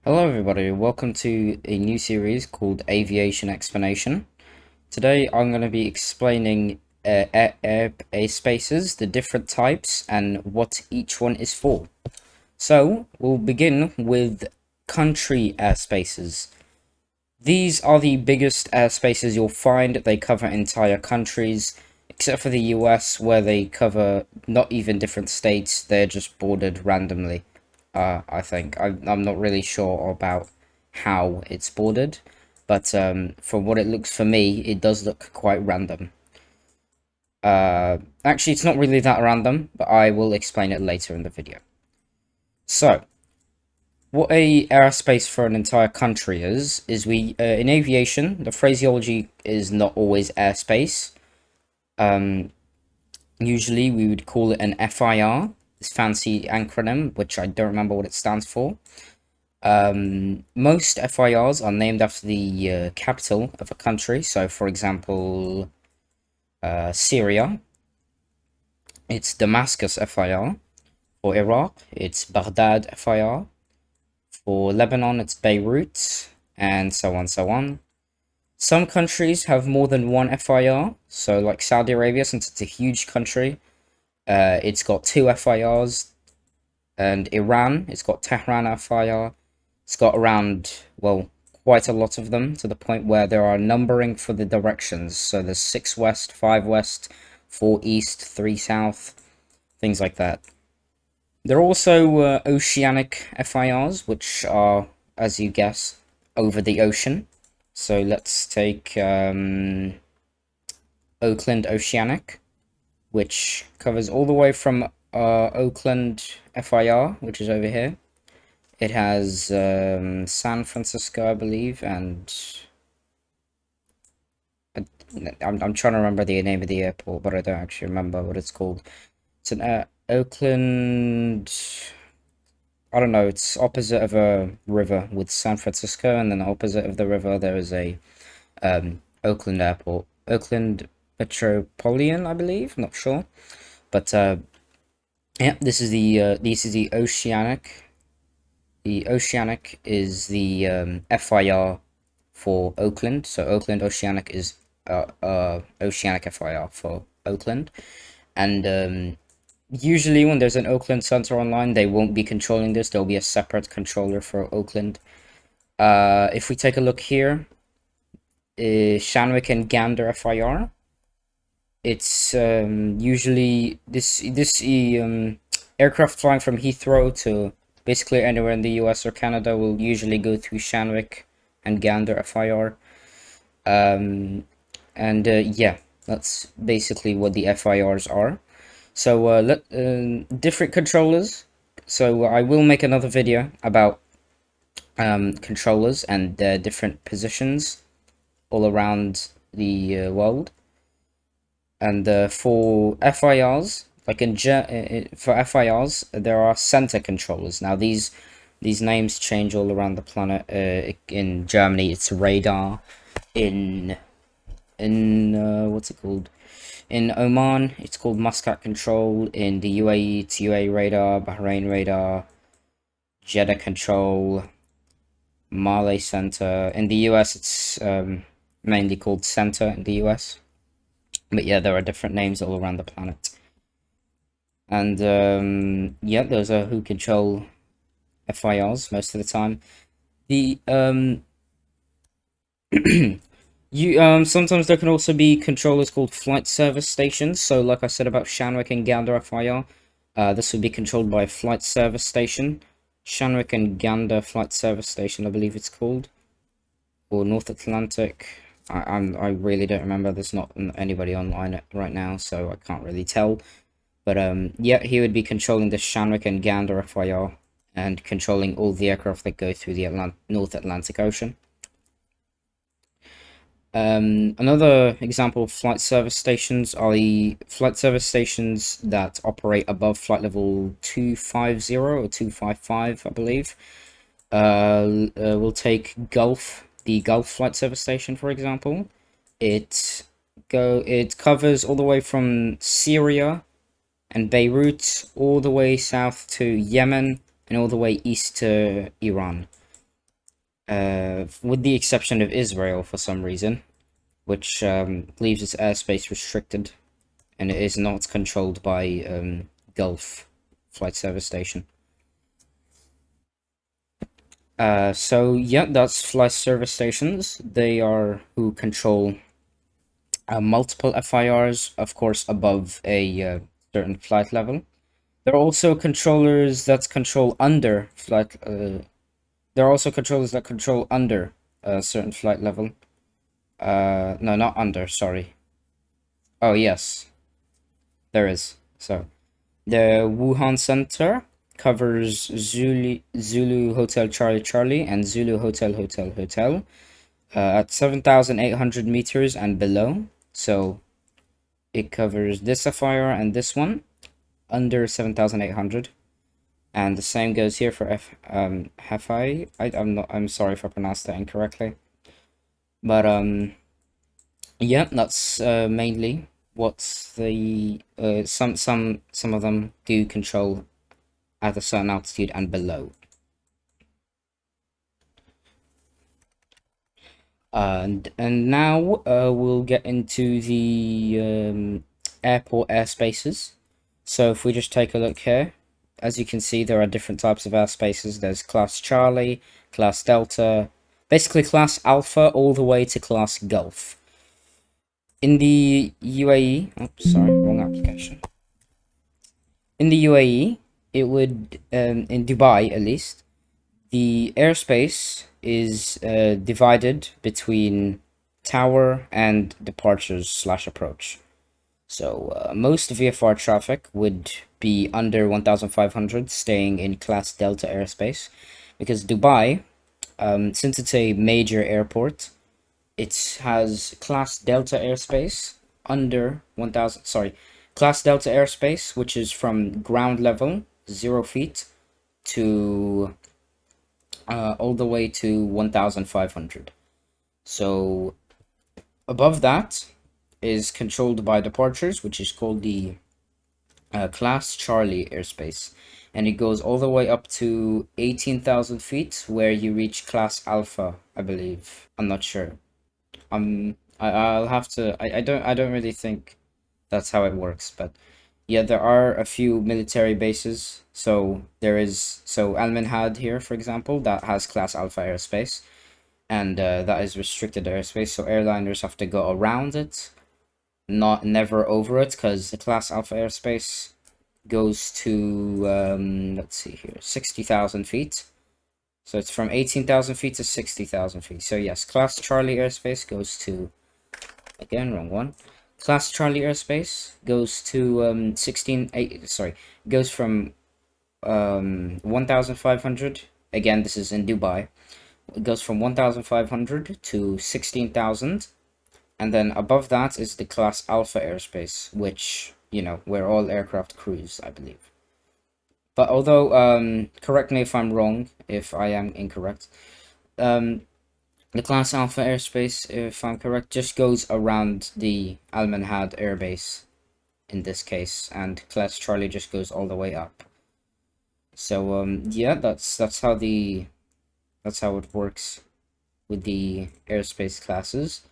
Hello everybody, welcome to a new series called Aviation Explanation. Today I'm going to be explaining airspaces, the different types, and what each one is for. So, we'll begin with country airspaces. These are the biggest airspaces you'll find. They cover entire countries, except for the US, where they cover not even different states, they're just bordered randomly. I think. I'm not really sure about how it's bordered, but from what it looks for me, it does look quite random. Actually, it's not really that random, but I will explain it later in the video. So, what a airspace for an entire country is we in aviation, the phraseology is not always airspace. Usually we would call it an FIR, this fancy acronym, which I don't remember what it stands for. Most FIRs are named after the capital of a country. So, for example, Syria, it's Damascus FIR. For Iraq, it's Baghdad FIR. For Lebanon, it's Beirut, and so on, so on. Some countries have more than one FIR. So, like Saudi Arabia, since it's a huge country, it's got two FIRs. And Iran, it's got Tehran FIR. It's got around, well, quite a lot of them, to the point where there are numbering for the directions. So there's 6 west, 5 west, 4 east, 3 south, things like that. There are also oceanic FIRs, which are, as you guess, over the ocean. So let's take Oakland Oceanic, which covers all the way from Oakland FIR, which is over here. It has San Francisco, I believe, and I'm trying to remember the name of the airport, but I don't actually remember what it's called. It's an Oakland. I don't know. It's opposite of a river with San Francisco, and then opposite of the river there is a Oakland Airport, Oakland Metropolitan, I believe. I'm not sure, but yeah, this is the Oceanic. The Oceanic is the FIR for Oakland. So Oakland Oceanic is Oceanic FIR for Oakland. And usually when there's an Oakland Center online, they won't be controlling this. There'll be a separate controller for Oakland. If we take a look here, Shanwick and Gander FIR. It's usually this aircraft flying from Heathrow to basically anywhere in the US or Canada will usually go through Shanwick and Gander FIR. Yeah, that's basically what the FIRs are. So different controllers. So I will make another video about controllers and different positions all around the world. And for FIRs, like for FIRs, there are center controllers. Now these names change all around the planet. In Germany, it's radar. In what's it called? In Oman, it's called Muscat control. In the UAE, it's UAE radar, Bahrain radar, Jeddah control, Malay center. In the US, it's mainly called center in the US. But yeah, there are different names all around the planet. And yeah, those are who control FIRs most of the time. The sometimes there can also be controllers called flight service stations. So like I said about Shanwick and Gander FIR, this would be controlled by a flight service station. Shanwick and Gander Flight Service Station, I believe it's called, or North Atlantic. I really don't remember. There's not anybody online right now, so I can't really tell. But yeah, he would be controlling the Shanwick and Gander FIR and controlling all the aircraft that go through the North Atlantic Ocean. Another example of flight service stations are the flight service stations that operate above flight level 250 or 255, I believe. We'll take the Gulf Flight Service Station, for example. It covers all the way from Syria and Beirut all the way south to Yemen and all the way east to Iran. with the exception of Israel for some reason, which leaves its airspace restricted, and it is not controlled by Gulf Flight Service Station. So yeah, that's flight service stations. They are who control multiple FIRs, of course, above a certain flight level. There are also controllers that control under flight. There are also controllers that control under a certain flight level. No, not under. Sorry. Oh yes, there is. So the Wuhan Center covers Zulu Hotel Charlie Charlie and Zulu Hotel Hotel Hotel at 7,800 meters and below. So it covers this FIR and this one under 7,800. And the same goes here for FI. I'm sorry if I pronounced that incorrectly. But yeah, that's mainly what the some of them do control at a certain altitude and below. And now we'll get into the airport airspaces. So if we just take a look here, as you can see, there are different types of airspaces. There's Class Charlie, Class Delta, basically Class Alpha all the way to Class Gulf. In the UAE, oh, sorry, wrong application. In the UAE, it would, in Dubai at least, the airspace is divided between tower and departures slash approach. So most VFR traffic would be under 1,500, staying in Class Delta airspace, because Dubai, since it's a major airport, it has Class Delta airspace under 1,000. Sorry, Class Delta airspace, which is from ground level 0 feet to all the way to 1,500. So above that is controlled by departures, which is called the Class Charlie airspace, and it goes all the way up to 18,000 feet, where you reach Class Alpha, I believe. I'm not sure. I'll have to. I don't really think that's how it works, but yeah, there are a few military bases. So there is Al Minhad here, for example, that has Class Alpha airspace, and that is restricted airspace. So airliners have to go around it, not never over it, because the Class Alpha airspace goes to let's see here, 60,000 feet. So it's from 18,000 feet to 60,000 feet. So yes, Class Charlie airspace goes to, again, wrong one. Class Charlie airspace goes to 8, sorry, goes from 1,500. Again, this is in Dubai. It goes from 1,500 to 16,000. And then above that is the Class Alpha airspace, which, you know, where all aircraft cruise, I believe. But although, correct me if I'm wrong, if I am incorrect, the Class Alpha airspace, if I'm correct, just goes around the Al Minhad airbase in this case, and Class Charlie just goes all the way up. So yeah, that's how it works with the airspace classes,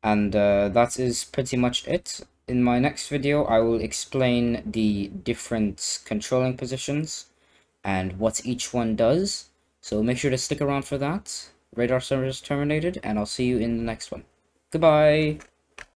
and that is pretty much it. In my next video, I will explain the different controlling positions and what each one does. So make sure to stick around for that. Radar service terminated, and I'll see you in the next one. Goodbye!